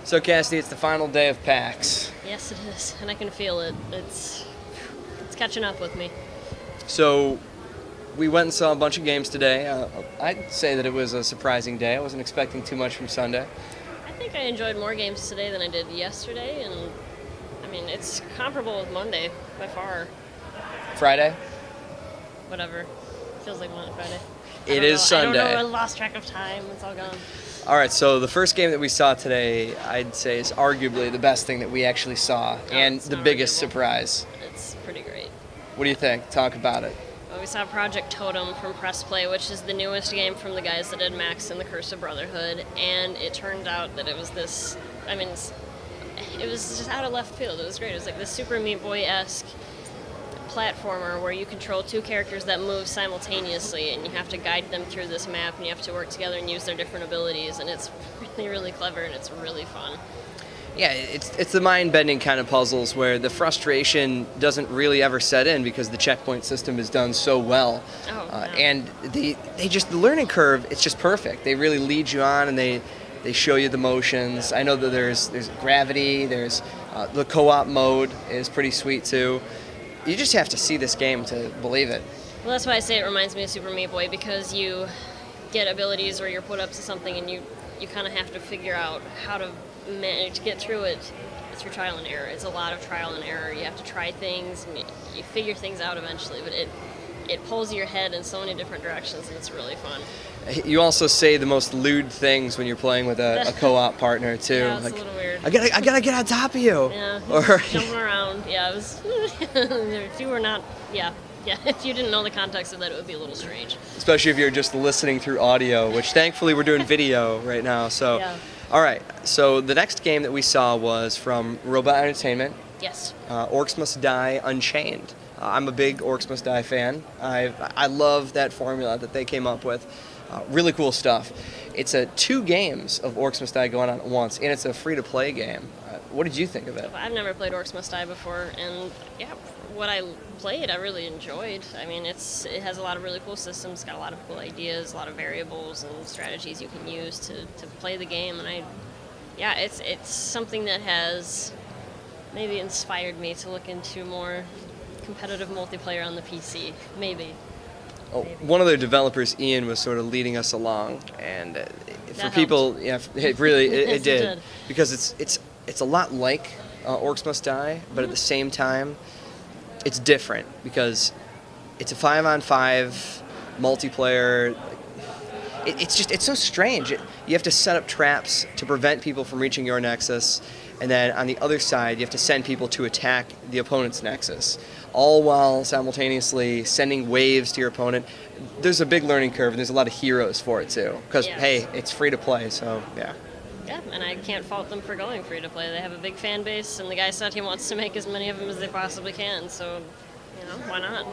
So, Cassidee, it's the final day of PAX. Yes, it is, and I can feel it. It's catching up with me. So, we went and saw a bunch of games today. I'd say that it was a surprising day. I wasn't expecting too much from Sunday. I think I enjoyed more games today than I did yesterday, and I mean, it's comparable with Monday by far. Friday? Whatever. Feels like Friday. It is Sunday. I don't know. I lost track of time. It's all gone. All right, so the first game that we saw today, I'd say, is arguably the best thing that we actually saw, and the biggest arguable. surprise. It's pretty great. What do you think? Talk about it. Well, we saw Project Totem from Press Play, which is the newest game from the guys that did Max and the Curse of Brotherhood, and it turned out that it was this, I mean, it was just out of left field. It was great. It was like this Super Meat Boy-esque platformer where you control two characters that move simultaneously, and you have to guide them through this map, and you have to work together and use their different abilities, and it's really, really clever, and it's really fun. Yeah, it's the mind-bending kind of puzzles where the frustration doesn't really ever set in because the checkpoint system is done so well. And the learning curve, it's just perfect. They really lead you on, and they show you the motions. I know that there's gravity, there's the co-op mode is pretty sweet too. You just have to see this game to believe it. Well, that's why I say it reminds me of Super Meat Boy, because you get abilities or you're put up to something, and you kind of have to figure out how to manage to get through it through trial and error. It's a lot of trial and error. You have to try things, and you figure things out eventually, but it pulls your head in so many different directions, and it's really fun. You also say the most lewd things when you're playing with a co-op partner too. Yeah, it's like, a little weird. I gotta get on top of you. Yeah, or jumping around. Yeah, it was. If you were not, yeah. If you didn't know the context of that, it would be a little strange. Especially if you're just listening through audio, which thankfully we're doing video right now. So, yeah. All right. So the next game that we saw was from Robot Entertainment. Yes. Orcs Must Die Unchained. I'm a big Orcs Must Die fan. I love that formula that they came up with. Really cool stuff. It's 2 games of Orcs Must Die going on at once, and it's a free-to-play game. What did you think of it? I've never played Orcs Must Die before, and yeah, what I played, I really enjoyed. I mean, it has a lot of really cool systems, got a lot of cool ideas, a lot of variables and strategies you can use to play the game, and it's something that has maybe inspired me to look into more competitive multiplayer on the PC, maybe. Oh, one of their developers, Ian, was sort of leading us along, and for people, yeah, it really it did, because it's a lot like Orcs Must Die, but at the same time, it's different because it's a 5-on-5 multiplayer. It's so strange. You have to set up traps to prevent people from reaching your nexus, and then on the other side, you have to send people to attack the opponent's nexus, all while simultaneously sending waves to your opponent. There's a big learning curve, and there's a lot of heroes for it too, because hey, it's free to play, so yeah. Yeah, and I can't fault them for going free to play. They have a big fan base, and the guy said he wants to make as many of them as they possibly can, so, why not?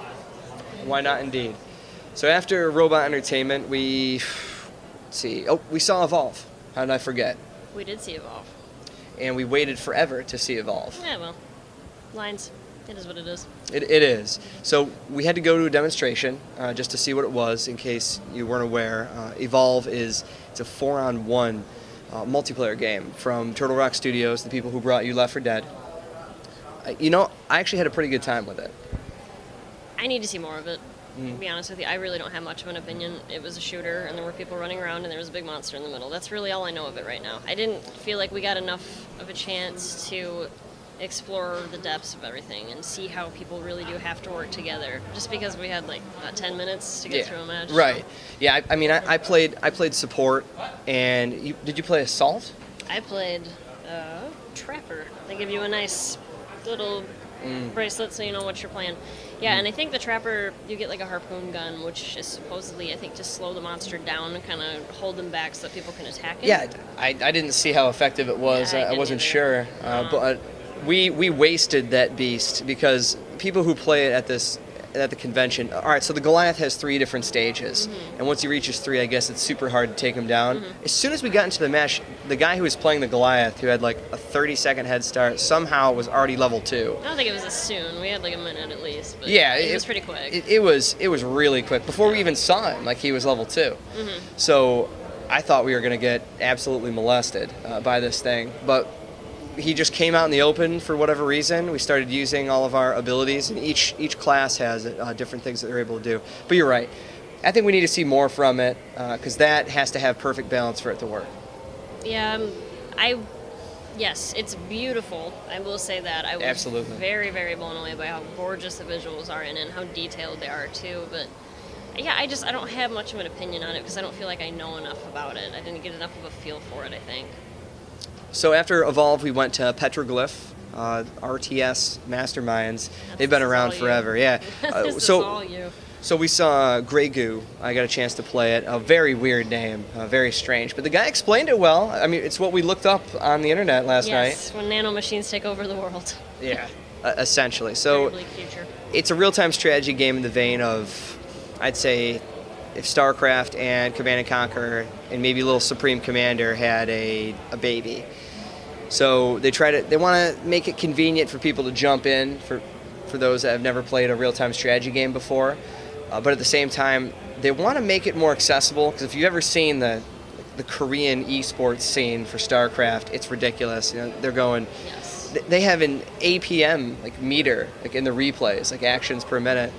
Why not, indeed. So after Robot Entertainment, we saw Evolve. How did I forget? We did see Evolve. And we waited forever to see Evolve. Yeah, well, lines. It is what it is. It is. So we had to go to a demonstration just to see what it was, in case you weren't aware. Evolve it's a 4-on-1 multiplayer game from Turtle Rock Studios, the people who brought you Left 4 Dead. I actually had a pretty good time with it. I need to see more of it. To be honest with you, I really don't have much of an opinion. It was a shooter, and there were people running around, and there was a big monster in the middle. That's really all I know of it right now. I didn't feel like we got enough of a chance to explore the depths of everything and see how people really do have to work together, just because we had like 10 minutes to get through a match. Right. Yeah, I mean, I played support, and did you play Assault? I played Trapper. They give you a nice little bracelet so you know what you're playing. Yeah, and I think the Trapper, you get like a harpoon gun, which is supposedly, I think, to slow the monster down and kind of hold them back so that people can attack it. Yeah, I didn't see how effective it was. Yeah, I wasn't sure. But we wasted that beast because people who play it at the convention. All right, so the Goliath has 3 different stages, and once he reaches 3, I guess it's super hard to take him down. As soon as we got into the match, the guy who was playing the Goliath, who had like a 30-second head start, somehow was already level 2. I don't think it was as soon. We had like a minute at least. But yeah, it was pretty quick. It was really quick. Before we even saw him, like he was level 2. So I thought we were going to get absolutely molested by this thing, but he just came out in the open for whatever reason. We started using all of our abilities, and each class has different things that they're able to do. But you're right. I think we need to see more from it because that has to have perfect balance for it to work. Yeah, yes, it's beautiful. I will say that. I was Absolutely. very, very blown away by how gorgeous the visuals are in it and how detailed they are too. But yeah, I don't have much of an opinion on it because I don't feel like I know enough about it. I didn't get enough of a feel for it, I think. So after Evolve, we went to Petroglyph, RTS Masterminds. They've been around forever. Yeah. This is all you. So we saw Grey Goo. I got a chance to play it. A very weird name, very strange. But the guy explained it well. I mean, it's what we looked up on the internet last night. Yes, when nanomachines take over the world. Yeah, essentially. So Very bleak future. it's a real-time strategy game in the vein of, I'd say, if StarCraft and Command & Conquer and maybe Little Supreme Commander had a baby. So they want to make it convenient for people to jump in, for those that have never played a real-time strategy game before. But at the same time, they want to make it more accessible, because if you've ever seen the Korean esports scene for StarCraft, it's ridiculous. You know, they're going, Yes. they have an APM meter in the replays, actions per minute,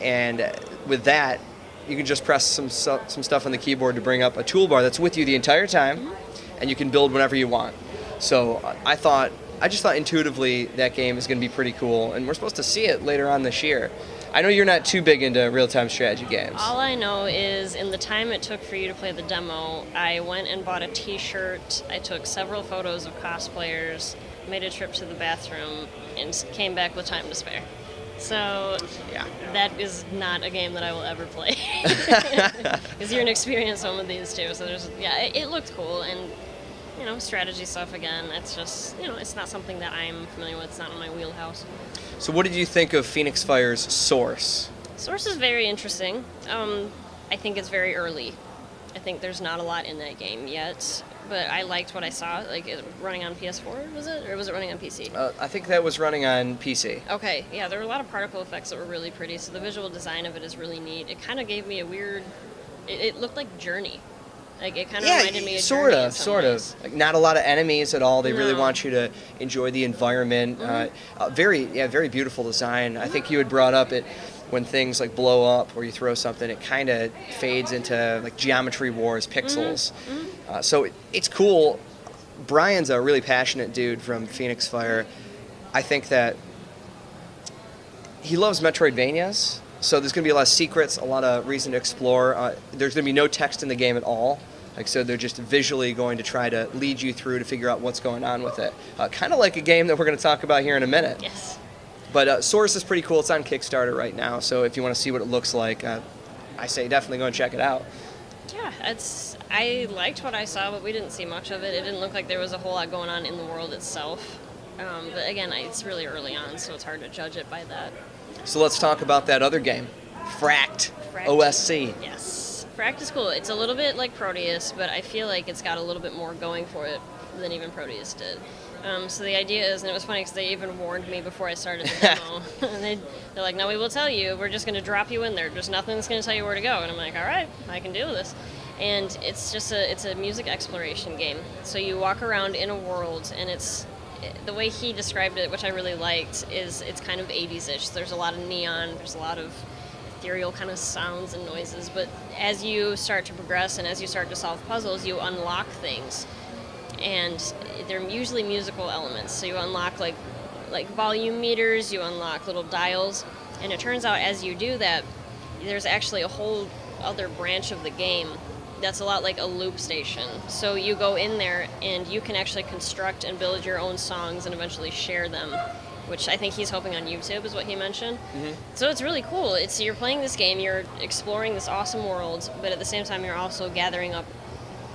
and with that, you can just press some stuff on the keyboard to bring up a toolbar that's with you the entire time, and you can build whenever you want. So I just thought intuitively that game is going to be pretty cool, and we're supposed to see it later on this year. I know you're not too big into real-time strategy games. All I know is in the time it took for you to play the demo, I went and bought a t-shirt, I took several photos of cosplayers, made a trip to the bathroom, and came back with time to spare. So Yeah. that is not a game that I will ever play. Because you're an experienced one with these two. So it looked cool, and strategy stuff again. It's just it's not something that I'm familiar with. It's not in my wheelhouse. So what did you think of Phoenix Fire's Source? Source is very interesting. I think it's very early. I think there's not a lot in that game yet, but I liked what I saw. It running on PS4, was it? Or was it running on PC? I think that was running on PC. Okay, yeah, there were a lot of particle effects that were really pretty, so the visual design of it is really neat. It kind of gave me a weird... It looked like Journey. It kind of reminded me of sort Journey in of, some sort ways. of. Not a lot of enemies at all. They really No. want you to enjoy the environment. Very beautiful design. I think you had brought up it when things blow up or you throw something, it kind of fades into Geometry Wars pixels. So it's cool. Brian's a really passionate dude from Phoenix Fire. I think that he loves Metroidvanias. So there's going to be a lot of secrets, a lot of reason to explore. There's going to be no text in the game at all. So they're just visually going to try to lead you through to figure out what's going on with it. Kind of like a game that we're going to talk about here in a minute. Yes. But Source is pretty cool. It's on Kickstarter right now. So if you want to see what it looks like, I say definitely go and check it out. Yeah, I liked what I saw, but we didn't see much of it. It didn't look like there was a whole lot going on in the world itself. But again, it's really early on, so it's hard to judge it by that. So let's talk about that other game, Fract. OSC. Yes. Fract is cool. It's a little bit like Proteus, but I feel like it's got a little bit more going for it than even Proteus did. So the idea is, and it was funny because they even warned me before I started the demo. And they're like, no, we will tell you. We're just going to drop you in there. There's nothing that's going to tell you where to go. And I'm like, all right, I can do this. And it's just it's a music exploration game. So you walk around in a world, and the way he described it, which I really liked, is it's kind of 80s-ish. There's a lot of neon. There's a lot of ethereal kind of sounds and noises. But as you start to progress and as you start to solve puzzles, you unlock things. And they're usually musical elements. So you unlock like volume meters, you unlock little dials, and it turns out as you do that, there's actually a whole other branch of the game that's a lot like a loop station. So you go in there and you can actually construct and build your own songs and eventually share them, which I think he's hoping on YouTube is what he mentioned. Mm-hmm. So it's really cool. You're playing this game, you're exploring this awesome world, but at the same time you're also gathering up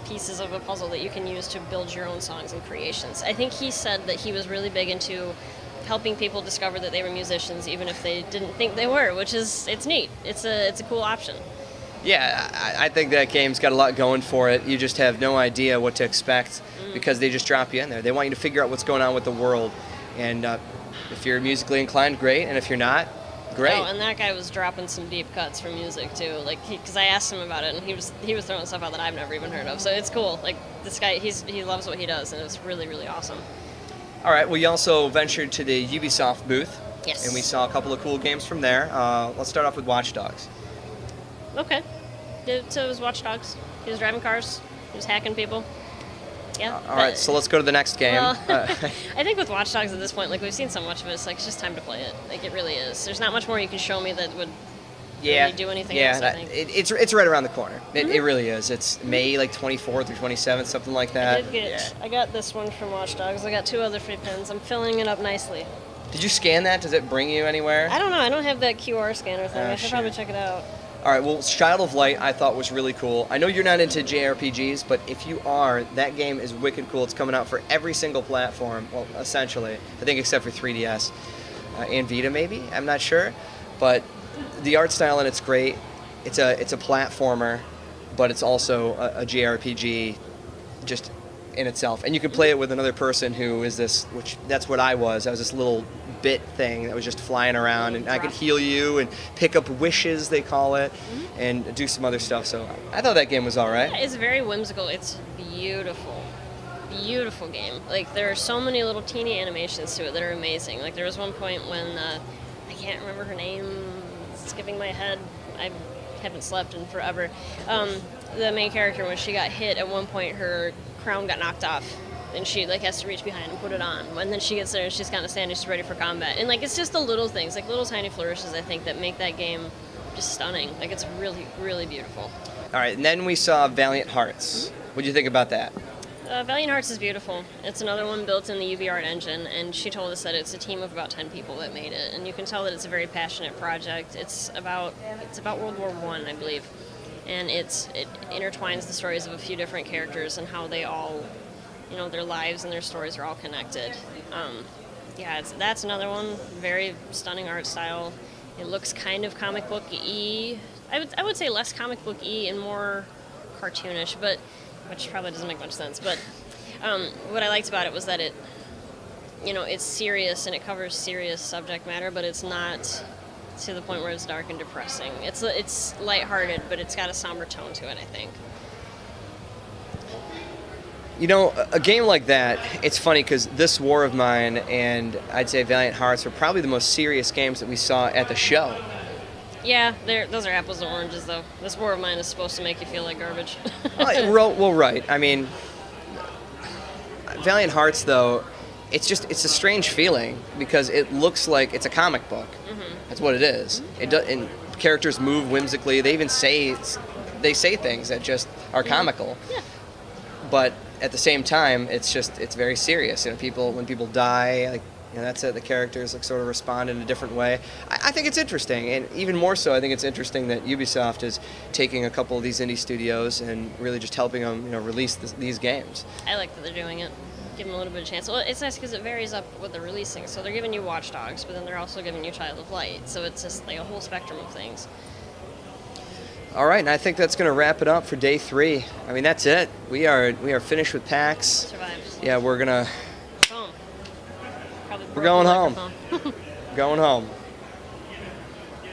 pieces of a puzzle that you can use to build your own songs and creations. I think he said that he was really big into helping people discover that they were musicians even if they didn't think they were, which is, it's neat. It's a cool option. Yeah, I think that game's got a lot going for it. You just have no idea what to expect because they just drop you in there. They want you to figure out what's going on with the world. And if you're musically inclined, great. And if you're not, Great. Oh, and that guy was dropping some deep cuts for music too. Like, because I asked him about it, and he was throwing stuff out that I've never even heard of. So it's cool. Like, this guy, he loves what he does, and it's really, really awesome. All right. Well, you also ventured to the Ubisoft booth. Yes. And we saw a couple of cool games from there. Let's start off with Watch Dogs. Okay. So it was Watch Dogs. He was driving cars. He was hacking people. Yeah. All right, so let's go to the next game. Well, I think with Watch Dogs at this point, like, we've seen so much of it, it's just time to play it. Like, it really is. There's not much more you can show me that would really do anything else, I think. It's right around the corner. It really is. It's May, like, 24th or 27th, something like that. I got this one from Watch Dogs. I got 2 other free pins. I'm filling it up nicely. Did you scan that? Does it bring you anywhere? I don't know. I don't have that QR scanner thing. I should probably check it out. All right, well, Child of Light I thought was really cool. I know you're not into JRPGs, but if you are, that game is wicked cool. It's coming out for every single platform, well, essentially. I think except for 3DS and Vita, maybe. I'm not sure. But the art style in it's great. It's a platformer, but it's also a JRPG just in itself. And you can play it with another person who is this, which that's what I was. I was this little bit thing that was just flying around, and I could heal you and pick up wishes, they call it, and do some other stuff. So I thought that game was all right. Yeah, it's very whimsical. It's beautiful. Beautiful game. Like, there are so many little teeny animations to it that are amazing. Like, there was one point when, I can't remember her name, it's skipping my head. I haven't slept in forever. The main character, when she got hit, at one point her crown got knocked off, and she has to reach behind and put it on. And then she gets there and she's kind of standing, she's ready for combat. And it's just the little things, like little tiny flourishes, I think, that make that game just stunning. Like, it's really, really beautiful. All right, and then we saw Valiant Hearts. What do you think about that? Valiant Hearts is beautiful. It's another one built in the UbiArt engine, and she told us that it's a team of about 10 people that made it. And you can tell that it's a very passionate project. It's about World War I believe. And it intertwines the stories of a few different characters and how they all, their lives and their stories are all connected. That's another one. Very stunning art style. It looks kind of comic book-y. I would say less comic book-y and more cartoonish, but which probably doesn't make much sense. But what I liked about it was that it's serious and it covers serious subject matter, but it's not to the point where it's dark and depressing. It's lighthearted, but it's got a somber tone to it, I think. A game like that, it's funny because This War of Mine and I'd say Valiant Hearts are probably the most serious games that we saw at the show. Yeah, those are apples and oranges, though. This War of Mine is supposed to make you feel like garbage. Well, right. I mean, Valiant Hearts, though, it's a strange feeling because it looks like it's a comic book. Mm-hmm. That's what it is. Mm-hmm. And characters move whimsically. They even say things that just are comical. Yeah. But at the same time, it's very serious. When people die, that's it. The characters sort of respond in a different way. I think it's interesting, and even more so, I think it's interesting that Ubisoft is taking a couple of these indie studios and really just helping them, release these games. I like that they're doing it. Give them a little bit of chance. Well, it's nice because it varies up what they're releasing. So they're giving you Watch Dogs, but then they're also giving you Child of Light. So it's just a whole spectrum of things. All right, and I think that's going to wrap it up for day 3. I mean, that's it. We are finished with PAX. Survived. Yeah, we're gonna. Home. We're going home. Going home.